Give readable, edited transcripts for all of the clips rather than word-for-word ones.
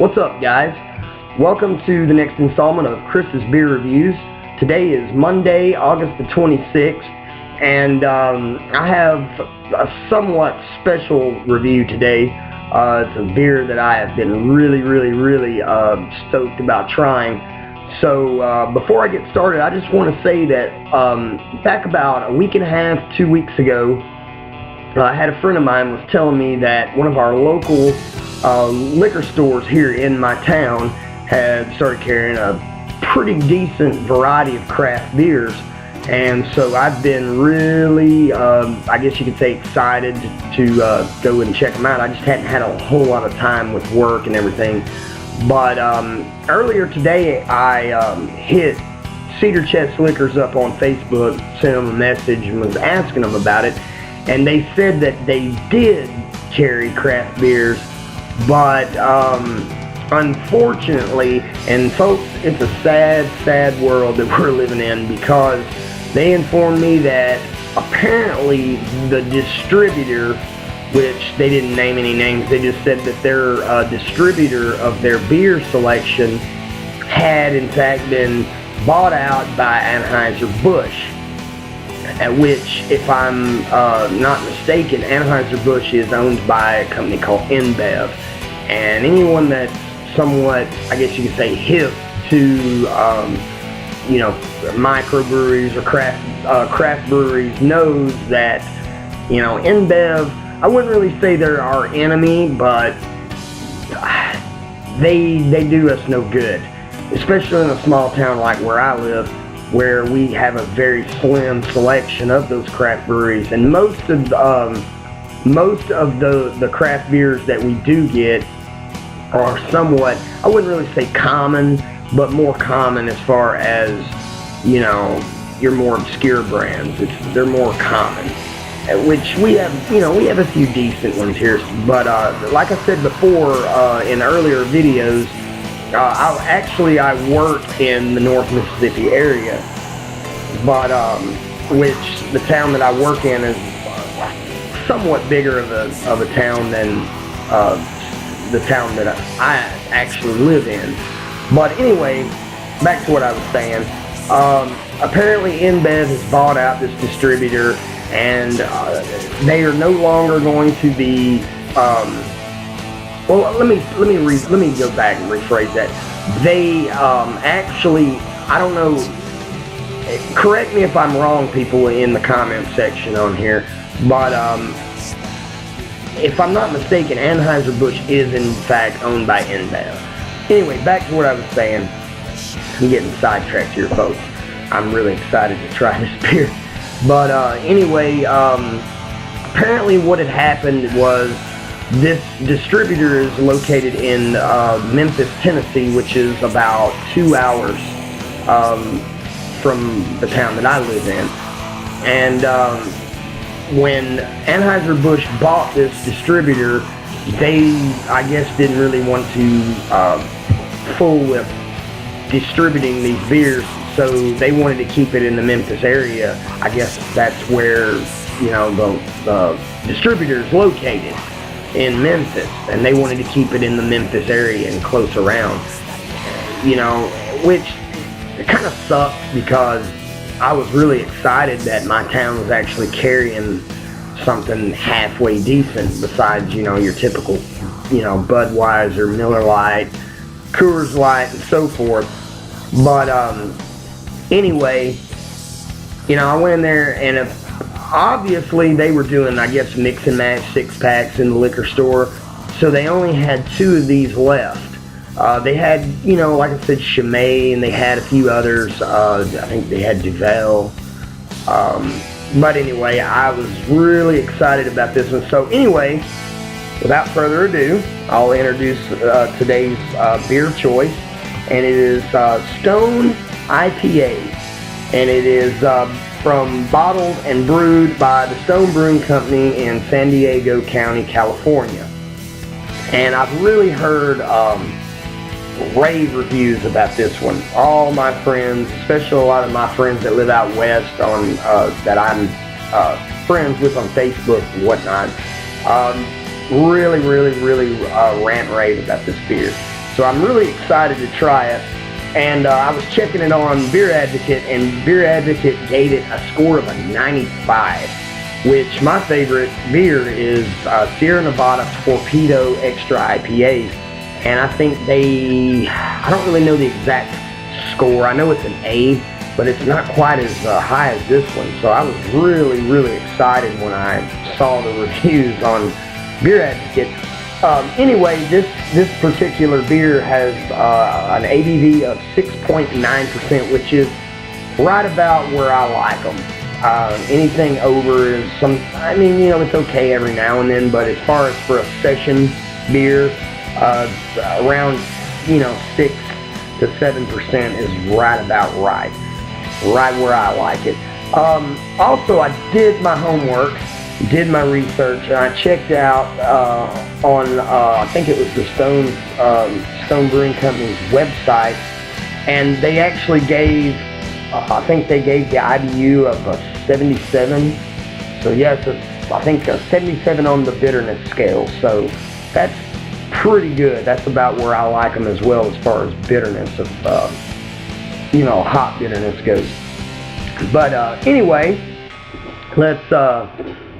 What's up, guys? Welcome to the next installment of Chris's Beer Reviews. Today is Monday, August the 26th, and I have a somewhat special review today. It's a beer that I have been really stoked about trying. So before I get started, I just want to say that back about a week and a half, 2 weeks ago, I had a friend of mine was telling me that one of our local liquor stores here in my town had started carrying a pretty decent variety of craft beers, and so I've been really, I guess you could say, excited to go and check them out. I just hadn't had a whole lot of time with work and everything, but earlier today I hit Cedar Chest Liquors up on Facebook, sent them a message and was asking them about it, and they said that they did carry craft beers, but unfortunately, and folks, it's a sad world that we're living in, because they informed me that apparently the distributor, which they didn't name any names, they just said that their distributor of their beer selection had in fact been bought out by Anheuser-Busch, at which, if I'm not mistaken, Anheuser-Busch is owned by a company called InBev. And anyone that's somewhat, I guess you could say, hip to, microbreweries or craft breweries knows that, InBev, I wouldn't really say they're our enemy, but they do us no good, especially in a small town like where I live, where we have a very slim selection of those craft breweries, and most of the craft beers that we do get are somewhat, I wouldn't really say common, but more common as far as, your more obscure brands. They're more common, which we have, we have a few decent ones here, but like I said before in earlier videos, I work in the North Mississippi area, but which the town that I work in is somewhat bigger of a town than the town that I actually live in. But anyway, back to what I was saying. Apparently InBev has bought out this distributor, and they are no longer going to be. Well, let me go back and rephrase that. They actually, I don't know. Correct me if I'm wrong, people in the comment section on here, but if I'm not mistaken, Anheuser-Busch is in fact owned by InBev. Anyway, back to what I was saying. I'm getting sidetracked here, folks. I'm really excited to try this beer. But anyway, apparently what had happened was this distributor is located in Memphis, Tennessee, which is about 2 hours from the town that I live in. And when Anheuser-Busch bought this distributor, they, I guess, didn't really want to fool with distributing these beers, so they wanted to keep it in the Memphis area. I guess that's where, the distributor is located, in Memphis, and they wanted to keep it in the Memphis area and close around, which kind of sucked, because I was really excited that my town was actually carrying something halfway decent besides, your typical, Budweiser, Miller Lite, Coors Light, and so forth. But anyway, I went in there, and obviously they were doing, I guess, mix and match 6-packs in the liquor store, so they only had 2 of these left. They had, like I said, Chimay, and they had a few others. I think they had Duvel. But anyway, I was really excited about this one. So anyway, without further ado, I'll introduce today's beer choice, and it is Stone IPA, and it is from bottled and brewed by the Stone Brewing Company in San Diego County, California. And I've really heard rave reviews about this one. All my friends, especially a lot of my friends that live out west on that I'm friends with on Facebook and whatnot, really rant rave about this beer. So So I'm really excited to try it. And I was checking it on Beer Advocate, and Beer Advocate gave it a score of a 95, which my favorite beer is Sierra Nevada Torpedo Extra IPA. And I think I don't really know the exact score. I know it's an A, but it's not quite as high as this one. So I was really, really excited when I saw the reviews on Beer Advocate. Anyway, this particular beer has an ABV of 6.9%, which is right about where I like them. Anything over is it's okay every now and then, but as far as for a session beer, around 6 to 7% is right about right where I like it. Also, I did my homework, did my research, and I checked out on I think it was the Stone Brewing Company's website, and they actually gave I think they gave the IBU of a 77. So yes, I think a 77 on the bitterness scale. So that's pretty good. That's about where I like them as well as far as bitterness of hop bitterness goes. But anyway, let's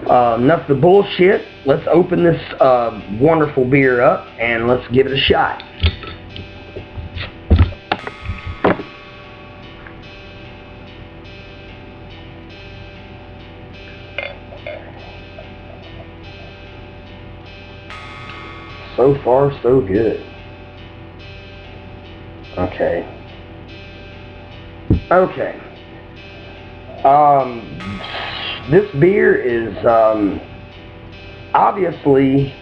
enough the bullshit. Let's open this wonderful beer up and let's give it a shot. So far, so good. Okay. This beer is obviously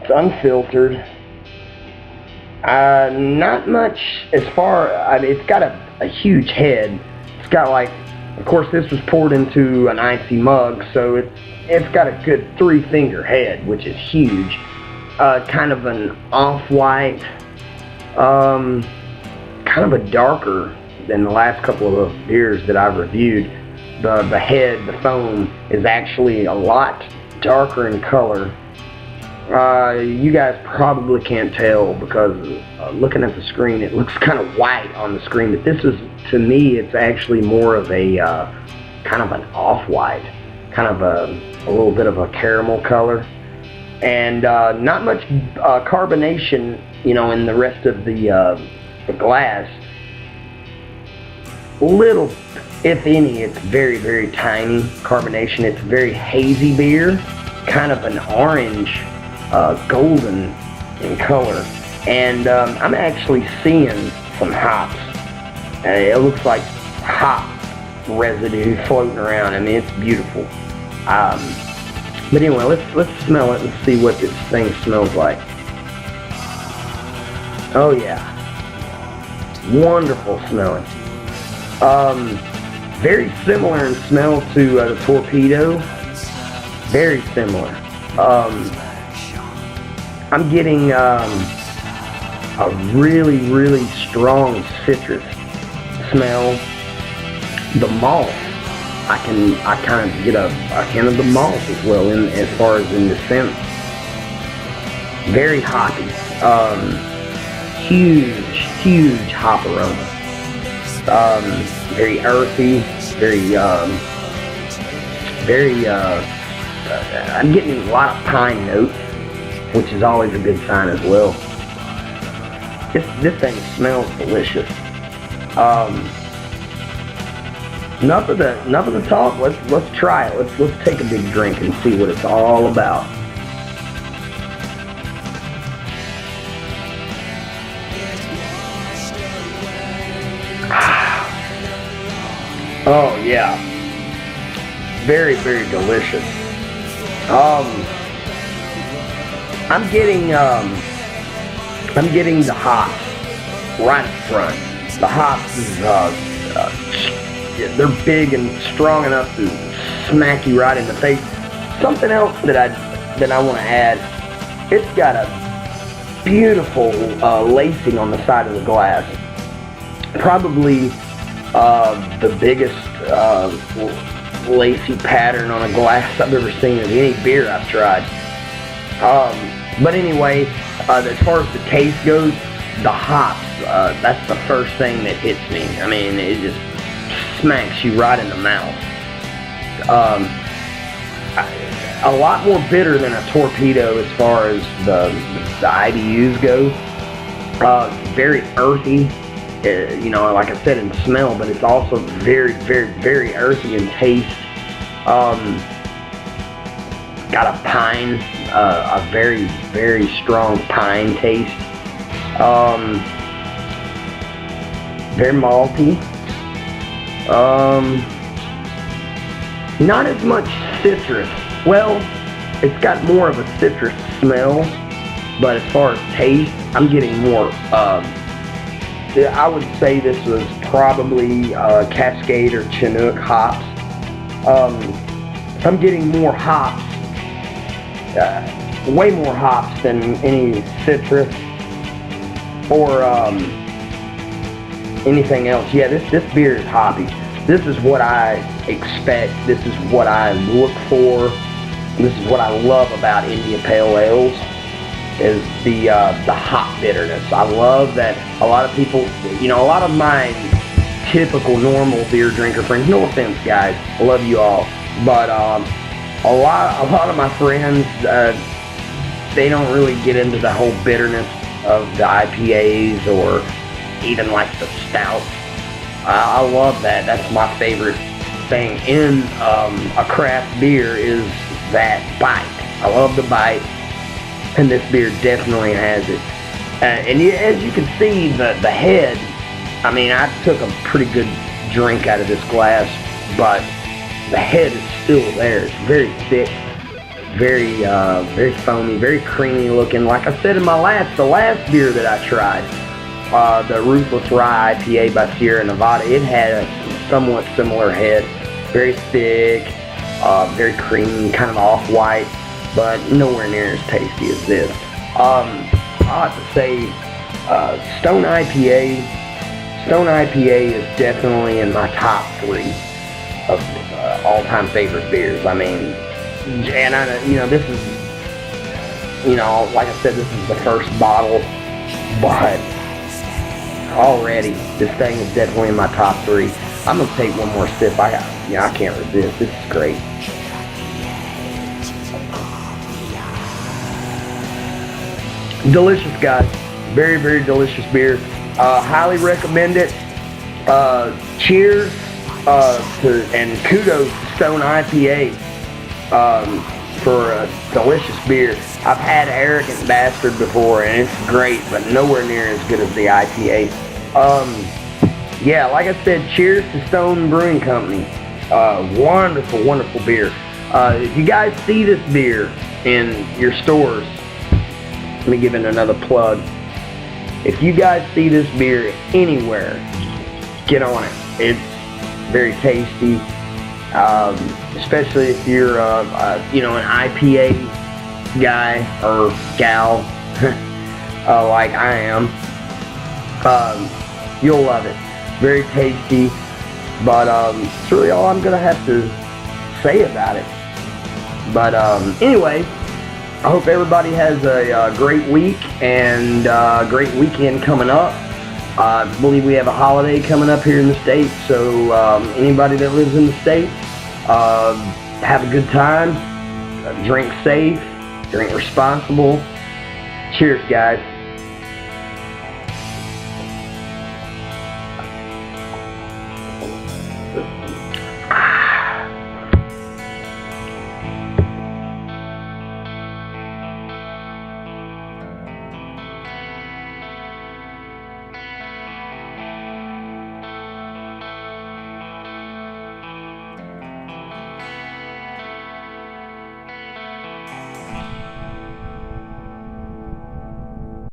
it's unfiltered. Not much as far. It's got a huge head. It's got of course, this was poured into an icy mug, so it's got a good 3-finger head, which is huge. Kind of an off-white, kind of a darker than the last couple of beers that I've reviewed. The head, the foam, is actually a lot darker in color. You guys probably can't tell because looking at the screen, it looks kind of white on the screen, but this is, to me, it's actually more of a kind of an off-white, kind of a little bit of a caramel color. And not much carbonation, in the rest of the glass. Little, if any, it's very, very tiny carbonation. It's very hazy beer, kind of an orange, golden in color. And I'm actually seeing some hops. It looks like hop residue floating around. It's beautiful. But anyway, let's smell it and see what this thing smells like. Oh yeah, wonderful smelling. Very similar in smell to the Torpedo. Very similar. I'm getting a really, really strong citrus smell. The malt, I kind of get a hint of the malt as well as far as in the scent. Very hoppy. Huge hop aroma. Very earthy. I'm getting a lot of pine notes, which is always a good sign as well. This thing smells delicious. Enough of the talk. Let's try it. Let's take a big drink and see what it's all about. Oh yeah, very, very delicious. I'm getting the hops right up front. The hops is they're big and strong enough to smack you right in the face. Something else that I want to add, it's got a beautiful lacing on the side of the glass. Probably the biggest lacy pattern on a glass I've ever seen of any beer I've tried. But anyway, as far as the taste goes, the hops, that's the first thing that hits me. I mean, it just smacks you right in the mouth. A lot more bitter than a torpedo as far as the IBUs go. Very earthy, you know, like I said, in smell, but it's also very, very, very earthy in taste. Got a pine, a very, very strong pine taste. Very malty. Not as much citrus. Well, it's got more of a citrus smell, but as far as taste, I'm getting more, I would say this was probably Cascade or Chinook hops. I'm getting more hops, way more hops than any citrus or anything else. Yeah, this beer is hoppy. This is what I expect. This is what I look for. This is what I love about India Pale Ales, is the hop bitterness. I love that a lot of people, you know, a lot of my typical normal beer drinker friends, no offense guys, I love you all, but a lot of my friends, they don't really get into the whole bitterness of the IPAs or even like the stouts. I love that. That's my favorite thing in a craft beer, is that bite. I love the bite, and this beer definitely has it. And as you can see, the head, I mean, I took a pretty good drink out of this glass, but the head is still there. It's very thick, very very foamy, very creamy looking. Like I said in the last beer that I tried, the Ruthless Rye IPA by Sierra Nevada, it had a somewhat similar head. Very thick, very creamy, kind of off-white, but nowhere near as tasty as this. I have to say, Stone IPA is definitely in my top 3 of all-time favorite beers. I mean, and you know, this is, you know, like I said, this is the first bottle, but already this thing is definitely in my top 3. I'm gonna take one more sip. I can't resist. This is great. Delicious, guys. Very, very delicious beer. Highly recommend it. Cheers and kudos to Stone IPA for a delicious beer. I've had Arrogant Bastard before, and it's great, but nowhere near as good as the IPA. Yeah, like I said, cheers to Stone Brewing Company. Wonderful, wonderful beer. If you guys see this beer in your stores, let me give it another plug. If you guys see this beer anywhere, get on it. It's very tasty, especially if you're, you know, an IPA guy or gal, like I am. You'll love it. Very tasty, but it's really all I'm gonna have to say about it. But anyway, I hope everybody has a great week and a great weekend coming up. I believe we have a holiday coming up here in the States, so anybody that lives in the States, have a good time, drink safe, drink responsible. Cheers, guys.